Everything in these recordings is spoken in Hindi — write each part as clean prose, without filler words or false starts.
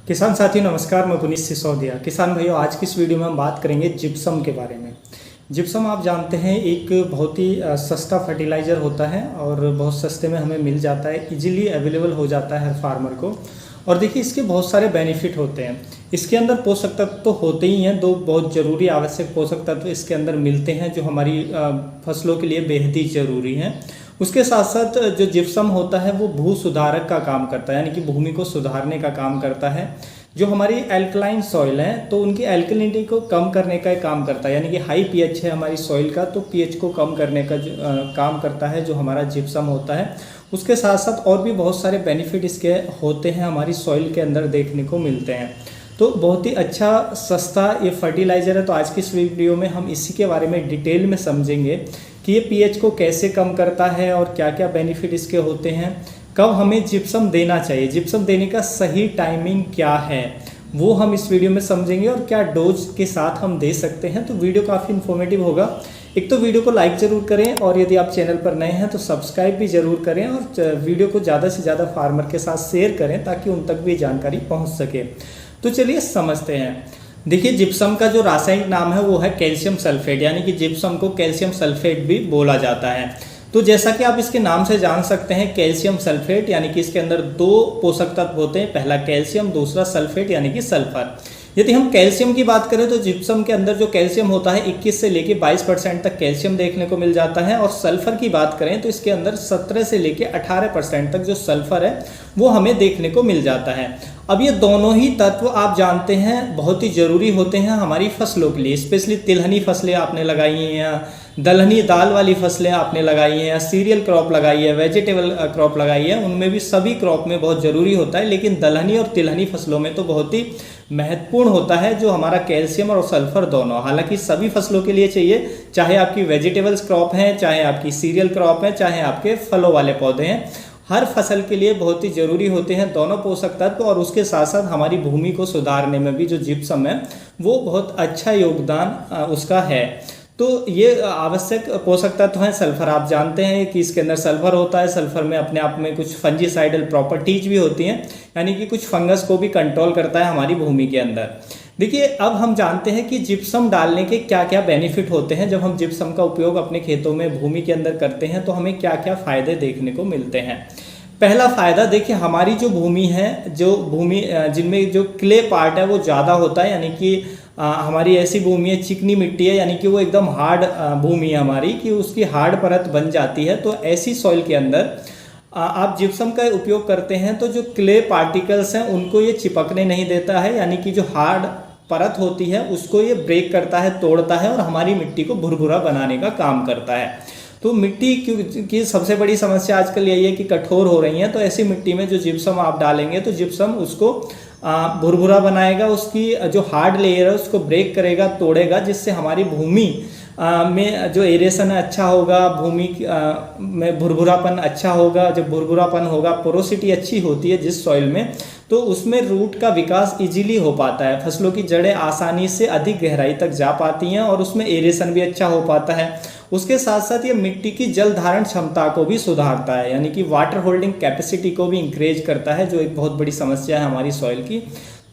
किसान साथियों नमस्कार, मैं पुनीत सिसोदिया। किसान भाइयों, आज की इस वीडियो में हम बात करेंगे जिप्सम के बारे में। जिप्सम आप जानते हैं एक बहुत ही सस्ता फर्टिलाइज़र होता है और बहुत सस्ते में हमें मिल जाता है, इजीली अवेलेबल हो जाता है हर फार्मर को। और देखिए इसके बहुत सारे बेनिफिट होते हैं। इसके अंदर पोषक तत्व तो होते ही हैं, दो बहुत ज़रूरी आवश्यक पोषक तत्व इसके अंदर मिलते हैं जो हमारी फसलों के लिए बेहद ही ज़रूरी हैं। उसके साथ साथ जो जिप्सम होता है वो भू सुधारक का काम करता है, यानी कि भूमि को सुधारने का काम करता है। जो हमारी एल्कलाइन सॉइल है तो उनकी एल्कलिनिटी को कम करने का काम करता है, यानी कि हाई पीएच है हमारी सॉइल का तो पीएच को कम करने का काम करता है जो हमारा जिप्सम होता है। उसके साथ साथ और भी बहुत सारे बेनिफिट इसके होते हैं, हमारी सॉइल के अंदर देखने को मिलते हैं। तो बहुत ही अच्छा सस्ता ये फर्टिलाइज़र है। तो आज की इस वीडियो में हम इसी के बारे में डिटेल में समझेंगे कि ये पीएच को कैसे कम करता है और क्या क्या बेनिफिट इसके होते हैं, कब हमें जिप्सम देना चाहिए, जिप्सम देने का सही टाइमिंग क्या है वो हम इस वीडियो में समझेंगे और क्या डोज के साथ हम दे सकते हैं। तो वीडियो काफ़ी इन्फॉर्मेटिव होगा। एक तो वीडियो को लाइक ज़रूर करें और यदि आप चैनल पर नए हैं तो सब्सक्राइब भी ज़रूर करें और वीडियो को ज़्यादा से ज़्यादा फार्मर के साथ शेयर करें ताकि उन तक भी जानकारी पहुँच सके। तो चलिए समझते हैं। देखिए जिप्सम का जो रासायनिक नाम है वो है कैल्शियम सल्फेट, यानी कि जिप्सम को कैल्शियम सल्फेट भी बोला जाता है। तो जैसा कि आप इसके नाम से जान सकते हैं कैल्शियम सल्फेट यानी कि इसके अंदर दो पोषक तत्व होते हैं, पहला कैल्शियम, दूसरा सल्फेट यानी कि सल्फर। यदि हम कैल्शियम की बात करें तो जिप्सम के अंदर जो कैल्शियम होता है 21 से लेके 22% तक कैल्शियम देखने को मिल जाता है। और सल्फर की बात करें तो इसके अंदर 17 से लेके 18% तक जो सल्फर है वो हमें देखने को मिल जाता है। अब ये दोनों ही तत्व आप जानते हैं बहुत ही ज़रूरी होते हैं हमारी फसलों के लिए, स्पेशली तिलहनी फसलें आपने लगाई हैं या दलहनी दाल वाली फसलें आपने लगाई हैं या सीरियल क्रॉप लगाई है, वेजिटेबल क्रॉप लगाई है, उनमें भी सभी क्रॉप में बहुत ज़रूरी होता है। लेकिन दलहनी और तिलहनी फसलों में तो बहुत ही महत्वपूर्ण होता है जो हमारा कैल्शियम और सल्फर दोनों। हालांकि सभी फसलों के लिए चाहिए, चाहे आपकी वेजिटेबल्स क्रॉप हैं, चाहे आपकी सीरियल क्रॉप है, चाहे आपके फलों वाले पौधे हैं, हर फसल के लिए बहुत ही ज़रूरी होते हैं दोनों पोषक तत्व। और उसके साथ साथ हमारी भूमि को सुधारने में भी जो जिप्सम है वो बहुत अच्छा योगदान उसका है। तो ये आवश्यक पोषक तत्व हैं। सल्फर आप जानते हैं कि इसके अंदर सल्फर होता है, सल्फर में अपने आप में कुछ फंजीसाइडल प्रॉपर्टीज भी होती हैं, यानी कि कुछ फंगस को भी कंट्रोल करता है हमारी भूमि के अंदर। देखिए अब हम जानते हैं कि जिप्सम डालने के क्या क्या बेनिफिट होते हैं। जब हम जिप्सम का उपयोग अपने खेतों में भूमि के अंदर करते हैं तो हमें क्या क्या फ़ायदे देखने को मिलते हैं। पहला फ़ायदा देखिए, हमारी जो भूमि है, जो भूमि जिनमें जो क्ले पार्ट है वो ज़्यादा होता है, यानी कि हमारी ऐसी भूमि है, चिकनी मिट्टी है, यानी कि वो एकदम हार्ड भूमि है हमारी कि उसकी हार्ड परत बन जाती है। तो ऐसी सॉइल के अंदर आप जिप्सम का उपयोग करते हैं तो जो क्ले पार्टिकल्स हैं उनको ये चिपकने नहीं देता है, यानी कि जो हार्ड परत होती है उसको ये ब्रेक करता है, तोड़ता है और हमारी मिट्टी को भुरभुरा बनाने का काम करता है। तो मिट्टी की सबसे बड़ी समस्या आजकल यही है कि कठोर हो रही है। तो ऐसी मिट्टी में जो जिप्सम आप डालेंगे तो जिप्सम उसको भुरभुरा बनाएगा, उसकी जो हार्ड लेयर है उसको ब्रेक करेगा, तोड़ेगा, जिससे हमारी भूमि में जो एरेशन है अच्छा होगा, भूमि में भुरभुरापन अच्छा होगा। जब भुरभुरापन होगा, पोरोसिटी अच्छी होती है जिस सॉइल में, तो उसमें रूट का विकास इजीली हो पाता है, फसलों की जड़ें आसानी से अधिक गहराई तक जा पाती हैं और उसमें एरेशन भी अच्छा हो पाता है। उसके साथ साथ ये मिट्टी की जल धारण क्षमता को भी सुधारता है, यानी कि वाटर होल्डिंग कैपेसिटी को भी इंक्रेज करता है, जो एक बहुत बड़ी समस्या है हमारी सॉइल की।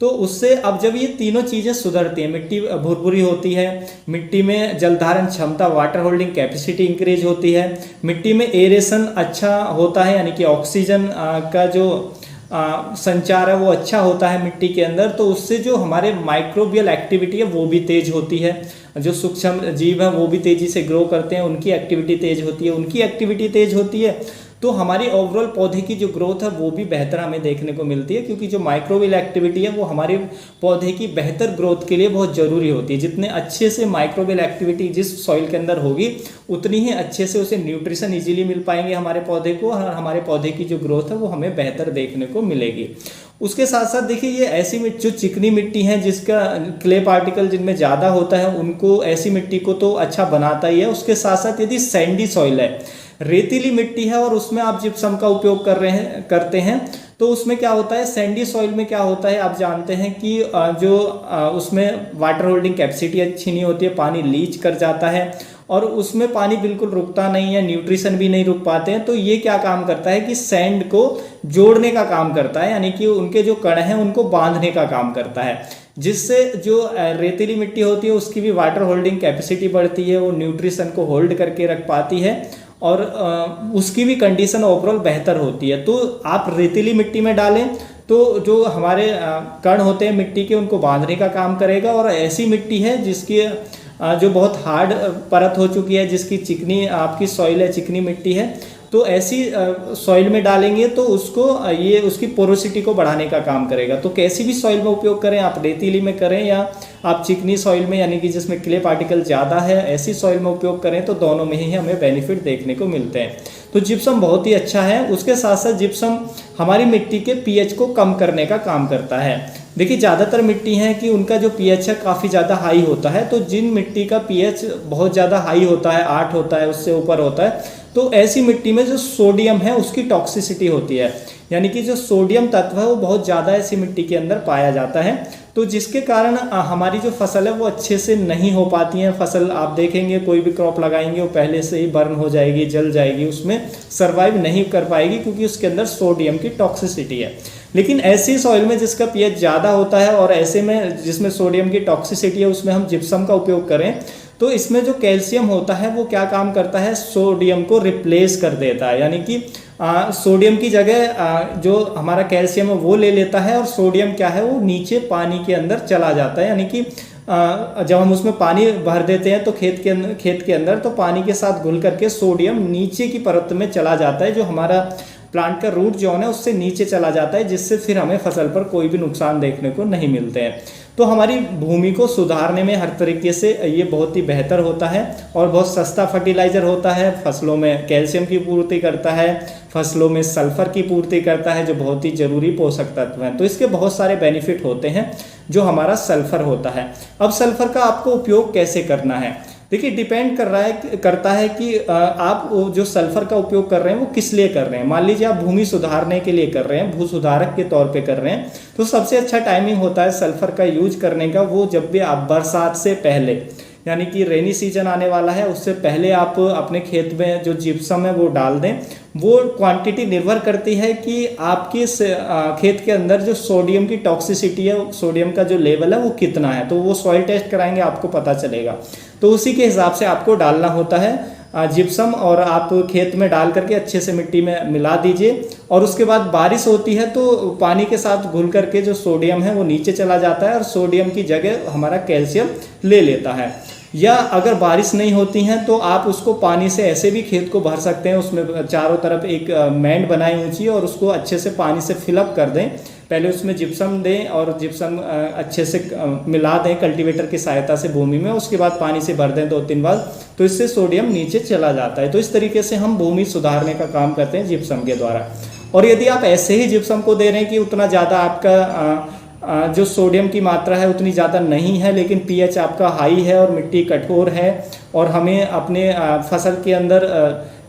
तो उससे अब जब ये तीनों चीज़ें सुधरती हैं, मिट्टी भुरभुरी होती है, मिट्टी में जल धारण क्षमता वाटर होल्डिंग कैपेसिटी इंक्रीज होती है, मिट्टी में एरेशन अच्छा होता है, यानी कि ऑक्सीजन का जो संचार है वो अच्छा होता है मिट्टी के अंदर। तो उससे जो हमारे माइक्रोबियल एक्टिविटी है वो भी तेज होती है, जो सूक्ष्म जीव हैं वो भी तेज़ी से ग्रो करते हैं, उनकी एक्टिविटी तेज होती है, उनकी एक्टिविटी तेज होती है। तो हमारी ओवरऑल पौधे की जो ग्रोथ है वो भी बेहतर हमें देखने को मिलती है, क्योंकि जो माइक्रोबियल एक्टिविटी है वो हमारे पौधे की बेहतर ग्रोथ के लिए बहुत ज़रूरी होती है। जितने अच्छे से माइक्रोबियल एक्टिविटी जिस सॉइल के अंदर होगी उतनी ही अच्छे से उसे न्यूट्रिशन इजीली मिल पाएंगे हमारे पौधे को, और हमारे पौधे की जो ग्रोथ है वो हमें बेहतर देखने को मिलेगी। उसके साथ साथ देखिए ये ऐसी जो चिकनी मिट्टी है जिसका क्ले पार्टिकल जिनमें ज़्यादा होता है उनको, ऐसी मिट्टी को तो अच्छा बनाता ही है। उसके साथ साथ यदि सैंडी सॉइल है, रेतीली मिट्टी है और उसमें आप जिप्सम का उपयोग करते हैं तो उसमें क्या होता है, सैंडी सॉइल में क्या होता है आप जानते हैं कि जो उसमें वाटर होल्डिंग कैपेसिटी अच्छी नहीं होती है, पानी लीच कर जाता है और उसमें पानी बिल्कुल रुकता नहीं है, न्यूट्रिशन भी नहीं रुक पाते हैं। तो ये क्या काम करता है कि सैंड को जोड़ने का काम करता है, यानी कि उनके जो कण हैं उनको बांधने का काम करता है, जिससे जो रेतीली मिट्टी होती है उसकी भी वाटर होल्डिंग कैपेसिटी बढ़ती है, वो न्यूट्रिशन को होल्ड करके रख पाती है और उसकी भी कंडीशन ओवरऑल बेहतर होती है। तो आप रेतीली मिट्टी में डालें तो जो हमारे कण होते हैं मिट्टी के उनको बांधने का काम करेगा, और ऐसी मिट्टी है जिसकी जो बहुत हार्ड परत हो चुकी है, जिसकी चिकनी आपकी सॉइल है, चिकनी मिट्टी है, तो ऐसी सॉइल में डालेंगे तो उसको ये उसकी पोरोसिटी को बढ़ाने का काम करेगा। तो कैसी भी सॉइल में उपयोग करें, आप रेतीली में करें या आप चिकनी सॉइल में यानी कि जिसमें क्ले पार्टिकल ज़्यादा है ऐसी सॉइल में उपयोग करें, तो दोनों में ही हमें बेनिफिट देखने को मिलते हैं। तो जिप्सम बहुत ही अच्छा है। उसके साथ साथ जिप्सम हमारी मिट्टी के पीएच को कम करने का काम करता है। देखिए ज़्यादातर मिट्टी हैं कि उनका जो पीएच है काफ़ी ज़्यादा हाई होता है, तो जिन मिट्टी का पीएच बहुत ज़्यादा हाई होता है, 8 होता है, उससे ऊपर होता है, तो ऐसी मिट्टी में जो सोडियम है उसकी टॉक्सिसिटी होती है, यानी कि जो सोडियम तत्व है वो बहुत ज़्यादा ऐसी मिट्टी के अंदर पाया जाता है, तो जिसके कारण हमारी जो फसल है वो अच्छे से नहीं हो पाती है। फसल आप देखेंगे कोई भी क्रॉप लगाएंगे वो पहले से ही बर्न हो जाएगी, जल जाएगी, उसमें सर्वाइव नहीं कर पाएगी क्योंकि उसके अंदर सोडियम की टॉक्सिसिटी है। लेकिन ऐसी सॉइल में जिसका पीएच ज़्यादा होता है और ऐसे में जिसमें सोडियम की टॉक्सिसिटी है उसमें हम जिप्सम का उपयोग करें तो इसमें जो कैल्शियम होता है वो क्या काम करता है, सोडियम को रिप्लेस कर देता है, यानी कि सोडियम की जगह जो हमारा कैल्शियम है वो ले लेता है और सोडियम क्या है वो नीचे पानी के अंदर चला जाता है। यानी कि जब हम उसमें पानी भर देते हैं तो खेत के अंदर तो पानी के साथ घुल करके सोडियम नीचे की परत में चला जाता है, जो हमारा प्लांट का रूट जोन है उससे नीचे चला जाता है, जिससे फिर हमें फसल पर कोई भी नुकसान देखने को नहीं मिलते हैं। तो हमारी भूमि को सुधारने में हर तरीके से ये बहुत ही बेहतर होता है और बहुत सस्ता फर्टिलाइजर होता है। फसलों में कैल्शियम की पूर्ति करता है, फसलों में सल्फर की पूर्ति करता है, जो बहुत ही जरूरी पोषक तत्व हैं। तो इसके बहुत सारे बेनिफिट होते हैं जो हमारा सल्फर होता है। अब सल्फर का आपको उपयोग कैसे करना है, देखिए डिपेंड करता है कि आप जो सल्फर का उपयोग कर रहे हैं वो किस लिए कर रहे हैं। मान लीजिए आप भूमि सुधारने के लिए कर रहे हैं, भू सुधारक के तौर पे कर रहे हैं, तो सबसे अच्छा टाइमिंग होता है सल्फर का यूज करने का वो जब भी आप बरसात से पहले, यानी कि रेनी सीजन आने वाला है उससे पहले आप अपने खेत में जो जिप्सम है वो डाल दें। वो क्वांटिटी निर्भर करती है कि आपके खेत के अंदर जो सोडियम की टॉक्सिसिटी है, सोडियम का जो लेवल है वो कितना है, तो वो सॉइल टेस्ट कराएंगे आपको पता चलेगा। तो उसी के हिसाब से आपको डालना होता है जिप्सम, और आप खेत में डाल करके अच्छे से मिट्टी में मिला दीजिए। और उसके बाद बारिश होती है तो पानी के साथ घुल करके जो सोडियम है वो नीचे चला जाता है और सोडियम की जगह हमारा कैल्शियम ले लेता है। या अगर बारिश नहीं होती हैं तो आप उसको पानी से ऐसे भी खेत को भर सकते हैं, उसमें चारों तरफ एक मैंड बनाई ऊंची और उसको अच्छे से पानी से फिलअप कर दें। पहले उसमें जिप्सम दें और जिप्सम अच्छे से मिला दें कल्टीवेटर की सहायता से भूमि में, उसके बाद पानी से भर दें 2-3 बार, तो इससे सोडियम नीचे चला जाता है। तो इस तरीके से हम भूमि सुधारने का काम करते हैं जिप्सम के द्वारा। और यदि आप ऐसे ही जिप्सम को दे रहे हैं कि उतना ज़्यादा आपका जो सोडियम की मात्रा है उतनी ज़्यादा नहीं है, लेकिन पीएच आपका हाई है और मिट्टी कठोर है और हमें अपने फसल के अंदर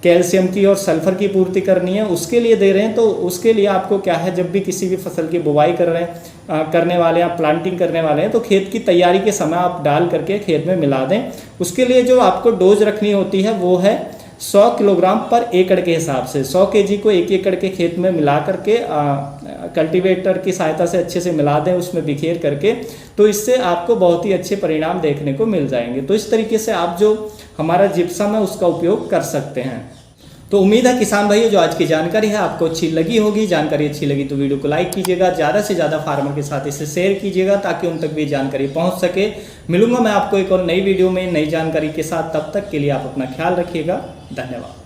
कैल्शियम की और सल्फर की पूर्ति करनी है, उसके लिए दे रहे हैं, तो उसके लिए आपको क्या है, जब भी किसी भी फसल की बुवाई करने वाले हैं, प्लांटिंग करने वाले हैं, तो खेत की तैयारी के समय आप डाल करके खेत में मिला दें। उसके लिए जो आपको डोज रखनी होती है वो है 100 किलोग्राम पर एकड़ के हिसाब से। 100 केजी को 1 एकड़ के खेत में मिला करके कल्टीवेटर की सहायता से अच्छे से मिला दें, उसमें बिखेर करके, तो इससे आपको बहुत ही अच्छे परिणाम देखने को मिल जाएंगे। तो इस तरीके से आप जो हमारा जिप्सम है उसका उपयोग कर सकते हैं। तो उम्मीद है किसान भाइयों जो आज की जानकारी है आपको अच्छी लगी होगी। जानकारी अच्छी लगी तो वीडियो को लाइक कीजिएगा, ज़्यादा से ज़्यादा फार्मर के साथ इसे शेयर कीजिएगा ताकि उन तक भी जानकारी पहुंच सके। मिलूंगा मैं आपको एक और नई वीडियो में नई जानकारी के साथ, तब तक के लिए आप अपना ख्याल रखिएगा। धन्यवाद।